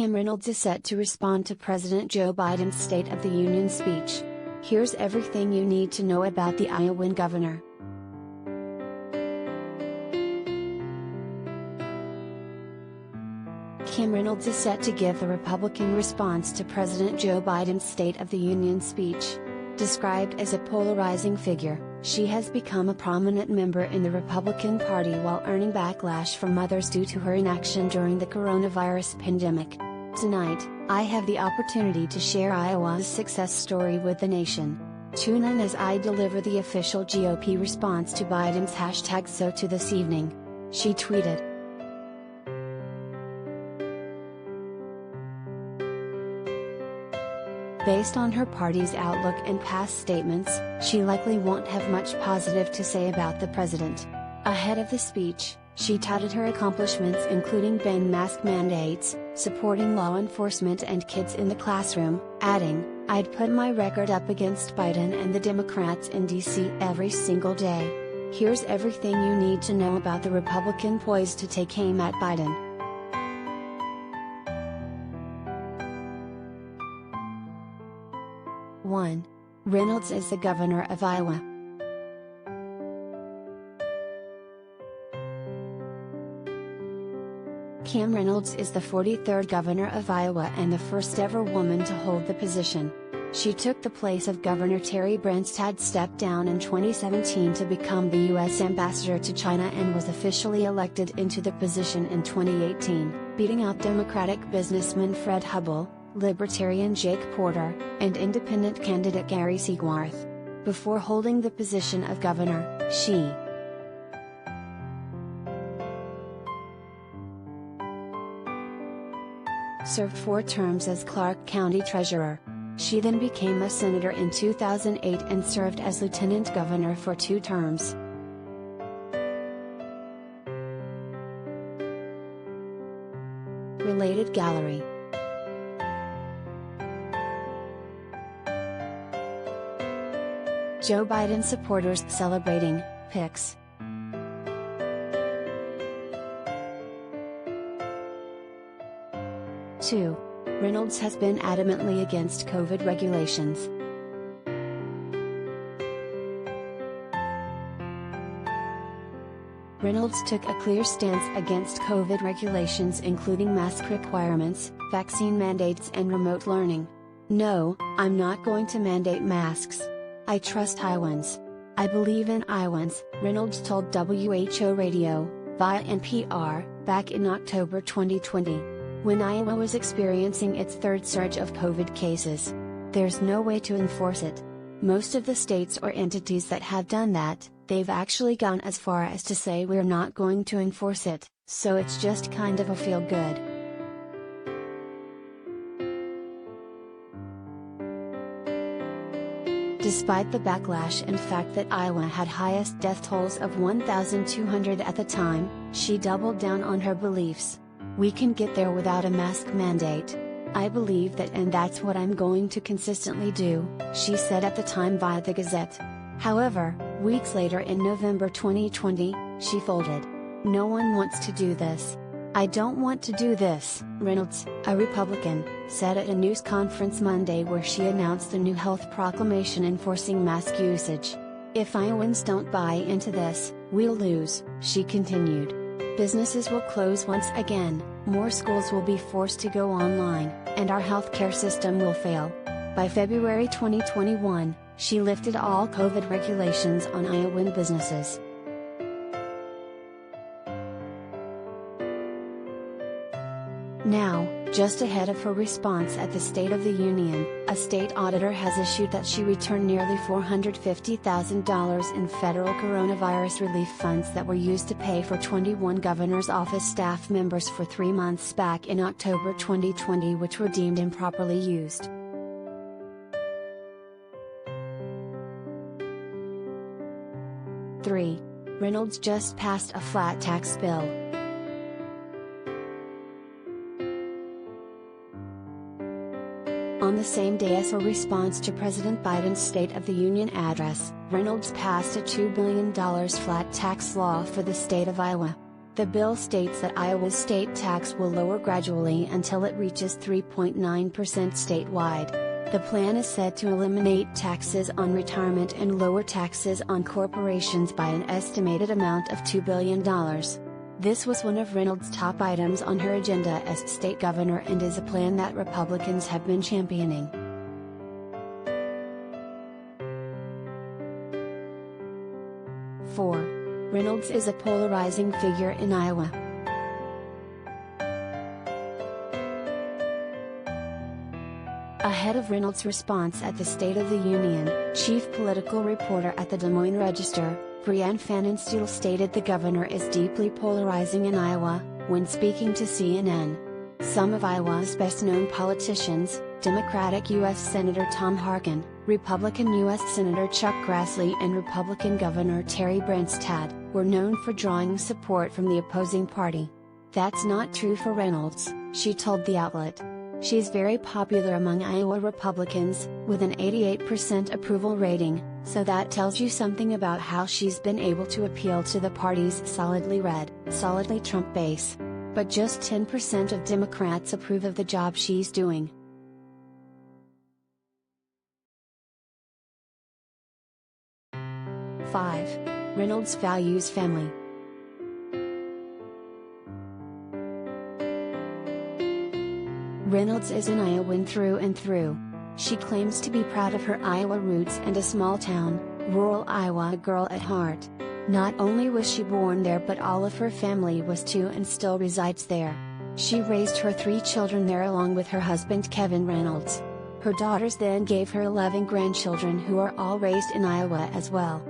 Kim Reynolds is set to respond to President Joe Biden's State of the Union speech. Here's everything you need to know about the Iowan governor. Kim Reynolds is set to give the Republican response to President Joe Biden's State of the Union speech. Described as a polarizing figure, she has become a prominent member in the Republican Party while earning backlash from others due to her inaction during the coronavirus pandemic. Tonight, I have the opportunity to share Iowa's success story with the nation. Tune in as I deliver the official GOP response to Biden's #SoTo this evening. She tweeted. Based on her party's outlook and past statements, she likely won't have much positive to say about the president. Ahead of the speech, she touted her accomplishments including banning mask mandates, supporting law enforcement and kids in the classroom, adding, "I'd put my record up against Biden and the Democrats in D.C. every single day." Here's everything you need to know about the Republican poised to take aim at Biden. 1. Reynolds is the governor of Iowa. Kim Reynolds is the 43rd governor of Iowa and the first ever woman to hold the position. She took the place of Governor Terry Branstad stepped down in 2017 to become the U.S. ambassador to China and was officially elected into the position in 2018, beating out Democratic businessman Fred Hubbell, Libertarian Jake Porter, and independent candidate Gary Seaworth. Before holding the position of governor, she served 4 terms as Clark County Treasurer. She then became a senator in 2008 and served as lieutenant governor for 2 terms. Related gallery. Joe Biden supporters celebrating, pics. Two. Reynolds has been adamantly against COVID regulations. Reynolds took a clear stance against COVID regulations including mask requirements, vaccine mandates and remote learning. "No, I'm not going to mandate masks. I trust Iowans. I believe in Iowans," Reynolds told WHO Radio, via NPR, back in October 2020. When Iowa was experiencing its 3rd surge of COVID cases. "There's no way to enforce it. Most of the states or entities that have done that, they've actually gone as far as to say we're not going to enforce it, so it's just kind of a feel-good." Despite the backlash and fact that Iowa had highest death tolls of 1,200 at the time, she doubled down on her beliefs. "We can get there without a mask mandate. I believe that and that's what I'm going to consistently do," she said at the time via the Gazette. However, weeks later in November 2020, she folded. "No one wants to do this. I don't want to do this," Reynolds, a Republican, said at a news conference Monday where she announced a new health proclamation enforcing mask usage. "If Iowans don't buy into this, we'll lose," she continued. "Businesses will close once again, more schools will be forced to go online, and our healthcare system will fail." By February 2021, she lifted all COVID regulations on Iowan businesses. Now, just ahead of her response at the State of the Union, a state auditor has issued that she returned nearly $450,000 in federal coronavirus relief funds that were used to pay for 21 governor's office staff members for 3 months back in October 2020 which were deemed improperly used. Three. Reynolds just passed a flat tax bill. On the same day as her response to President Biden's State of the Union address, Reynolds passed a $2 billion flat tax law for the state of Iowa. The bill states that Iowa's state tax will lower gradually until it reaches 3.9% statewide. The plan is said to eliminate taxes on retirement and lower taxes on corporations by an estimated amount of $2 billion. This was one of Reynolds' top items on her agenda as state governor and is a plan that Republicans have been championing. Reynolds is a polarizing figure in Iowa. Ahead of Reynolds' response at the State of the Union, chief political reporter at the Des Moines Register, Brianne Pfannenstiel stated the governor is deeply polarizing in Iowa, when speaking to CNN. Some of Iowa's best-known politicians, Democratic U.S. Senator Tom Harkin, Republican U.S. Senator Chuck Grassley and Republican Governor Terry Branstad, were known for drawing support from the opposing party. That's not true for Reynolds, she told the outlet. She's very popular among Iowa Republicans, with an 88% approval rating, so that tells you something about how she's been able to appeal to the party's solidly red, solidly Trump base. But just 10% of Democrats approve of the job she's doing. Reynolds values family. Reynolds is an Iowan through and through. She claims to be proud of her Iowa roots and a small-town, rural Iowa girl at heart. Not only was she born there but all of her family was too and still resides there. She raised her 3 children there along with her husband Kevin Reynolds. Her daughters then gave her 11 grandchildren who are all raised in Iowa as well.